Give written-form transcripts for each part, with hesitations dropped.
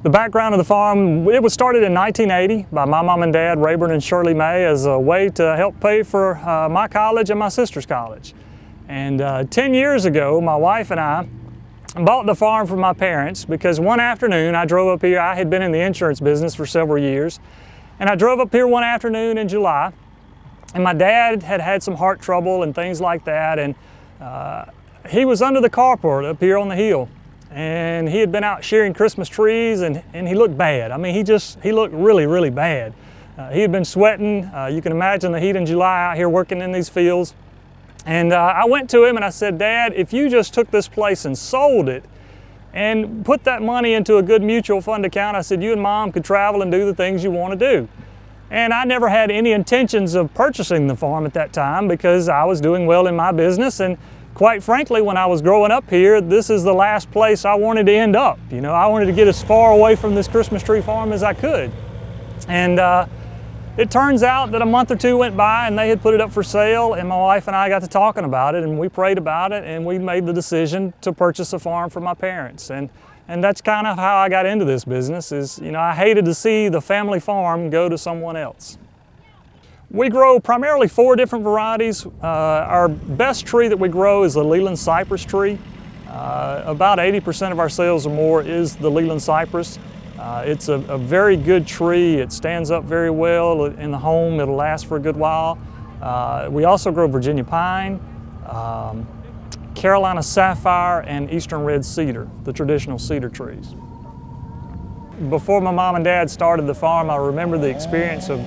The background of the farm, it was started in 1980 by my mom and dad, Rayburn and Shirley May, as a way to help pay for my college and my sister's college. And 10 years ago, my wife and I bought the farm from my parents because one afternoon I drove up here. I had been in the insurance business for several years, and I drove up here one afternoon in July, and my dad had had some heart trouble and things like that, and he was under the carport up here on the hill, and he had been out shearing Christmas trees, and he looked bad. I mean, he looked really, really bad. He had been sweating. You can imagine the heat in July out here working in these fields. And I went to him and I said, "Dad, if you just took this place and sold it and put that money into a good mutual fund account," I said, "you and Mom could travel and do the things you want to do." And I never had any intentions of purchasing the farm at that time because I was doing well in my business. And quite frankly, when I was growing up here, this is the last place I wanted to end up. You know, I wanted to get as far away from this Christmas tree farm as I could. And it turns out that a month or two went by and they had put it up for sale, and my wife and I got to talking about it, and we prayed about it, and we made the decision to purchase a farm for my parents. And that's kind of how I got into this business. Is, you know, I hated to see the family farm go to someone else. We grow primarily 4 different varieties. Our best tree that we grow is the Leland cypress tree. About 80% of our sales or more is the Leland cypress. It's a very good tree. It stands up very well in the home. It'll last for a good while. We also grow Virginia pine, Carolina sapphire, and eastern red cedar, the traditional cedar trees. Before my mom and dad started the farm, I remember the experience of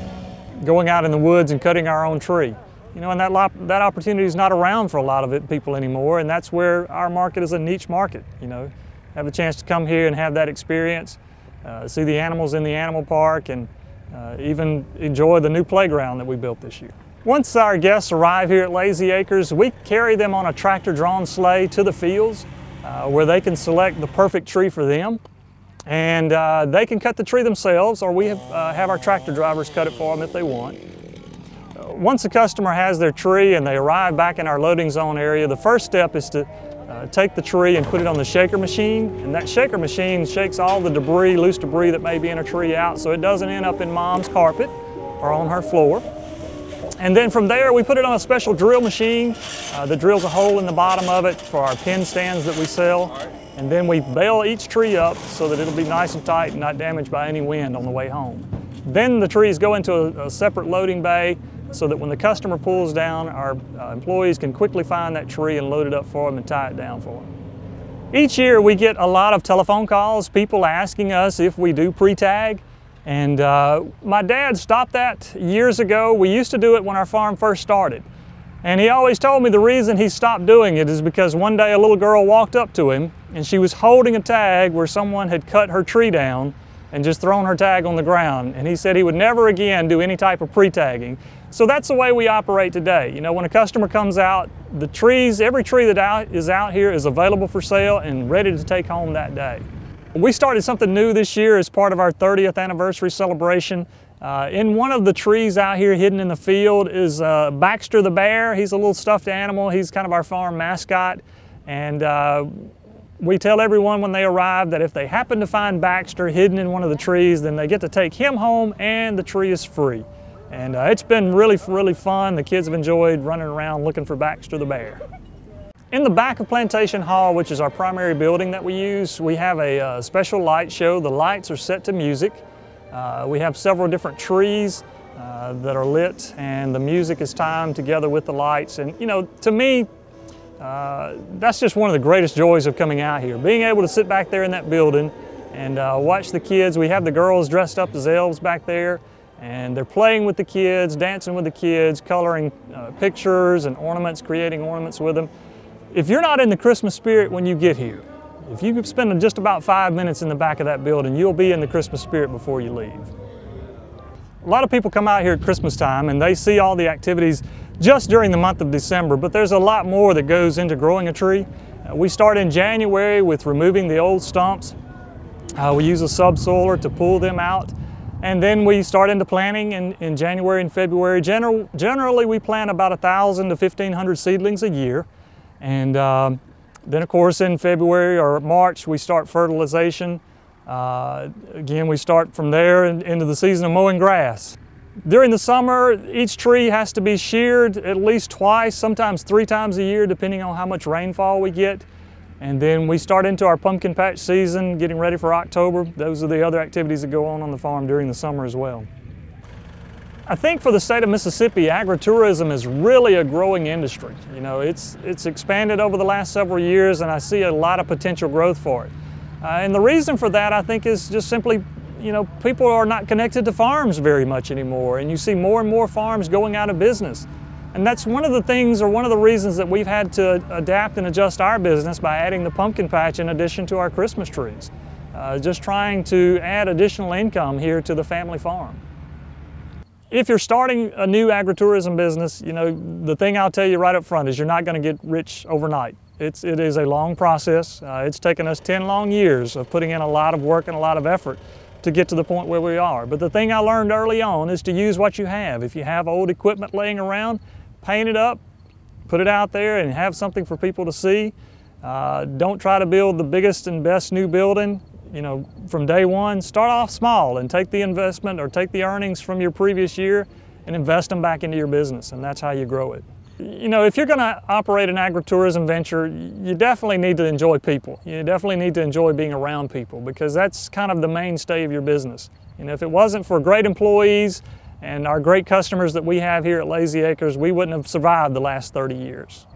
going out in the woods and cutting our own tree. You know, and that opportunity is not around for a lot of people anymore, and that's where our market is a niche market. You know, have a chance to come here and have that experience. See the animals in the animal park, and even enjoy the new playground that we built this year. Once our guests arrive here at Lazy Acres, we carry them on a tractor-drawn sleigh to the fields where they can select the perfect tree for them. And they can cut the tree themselves, or we have our tractor drivers cut it for them if they want. Once the customer has their tree and they arrive back in our loading zone area, the first step is to take the tree and put it on the shaker machine, and that shaker machine shakes all the debris, loose debris that may be in a tree out, so it doesn't end up in Mom's carpet or on her floor. And then from there we put it on a special drill machine that drills a hole in the bottom of it for our pin stands that we sell, and then we bale each tree up so that it'll be nice and tight and not damaged by any wind on the way home. Then the trees go into a separate loading bay, so that when the customer pulls down, our employees can quickly find that tree and load it up for them and tie it down for them. Each year we get a lot of telephone calls, people asking us if we do pre-tag, and my dad stopped that years ago. We used to do it when our farm first started, and he always told me the reason he stopped doing it is because one day a little girl walked up to him and she was holding a tag where someone had cut her tree down and just thrown her tag on the ground, and he said he would never again do any type of pre-tagging. So that's the way we operate today. You know, when a customer comes out, the trees, every tree that is out here is available for sale and ready to take home that day. We started something new this year as part of our 30th anniversary celebration. In one of the trees out here hidden in the field is Baxter the Bear. He's a little stuffed animal. He's kind of our farm mascot. And we tell everyone when they arrive that if they happen to find Baxter hidden in one of the trees, then they get to take him home and the tree is free. And it's been really fun. The kids have enjoyed running around looking for Baxter the Bear. In the back of Plantation Hall, which is our primary building that we use, we have a special light show. The lights are set to music. We have several different trees that are lit, and the music is timed together with the lights. And you know, to me, that's just one of the greatest joys of coming out here. Being able to sit back there in that building and watch the kids. We have the girls dressed up as elves back there, and they're playing with the kids, dancing with the kids, coloring pictures and ornaments, creating ornaments with them. If you're not in the Christmas spirit when you get here, if you could spend just about 5 minutes in the back of that building, you'll be in the Christmas spirit before you leave. A lot of people come out here at Christmas time and they see all the activities just during the month of December, but there's a lot more that goes into growing a tree. We start in January with removing the old stumps. We use a subsoiler to pull them out. And then we start into planting in January and February. Generally, we plant about 1,000 to 1,500 seedlings a year. And then, of course, in February or March, we start fertilization. Again, we start from there into the season of mowing grass. During the summer, each tree has to be sheared at least twice, sometimes 3 times a year, depending on how much rainfall we get. And then we start into our pumpkin patch season, getting ready for October. Those are the other activities that go on the farm during the summer as well. I think for the state of Mississippi, agritourism is really a growing industry. You know, it's expanded over the last several years, and I see a lot of potential growth for it. And the reason for that, I think, is just simply, you know, people are not connected to farms very much anymore, and you see more and more farms going out of business. And that's one of the things, or one of the reasons, that we've had to adapt and adjust our business by adding the pumpkin patch in addition to our Christmas trees. Just trying to add additional income here to the family farm. If you're starting a new agritourism business, you know, the thing I'll tell you right up front is you're not going to get rich overnight. It is a long process. It's taken us 10 long years of putting in a lot of work and a lot of effort to get to the point where we are. But the thing I learned early on is to use what you have. If you have old equipment laying around, paint it up, put it out there, and have something for people to see. Don't try to build the biggest and best new building. You know, from day one, start off small and take the investment or take the earnings from your previous year and invest them back into your business, and that's how you grow it. You know, if you're going to operate an agritourism venture, you definitely need to enjoy people. You definitely need to enjoy being around people, because that's kind of the mainstay of your business. You know, if it wasn't for great employees and our great customers that we have here at Lazy Acres, we wouldn't have survived the last 30 years.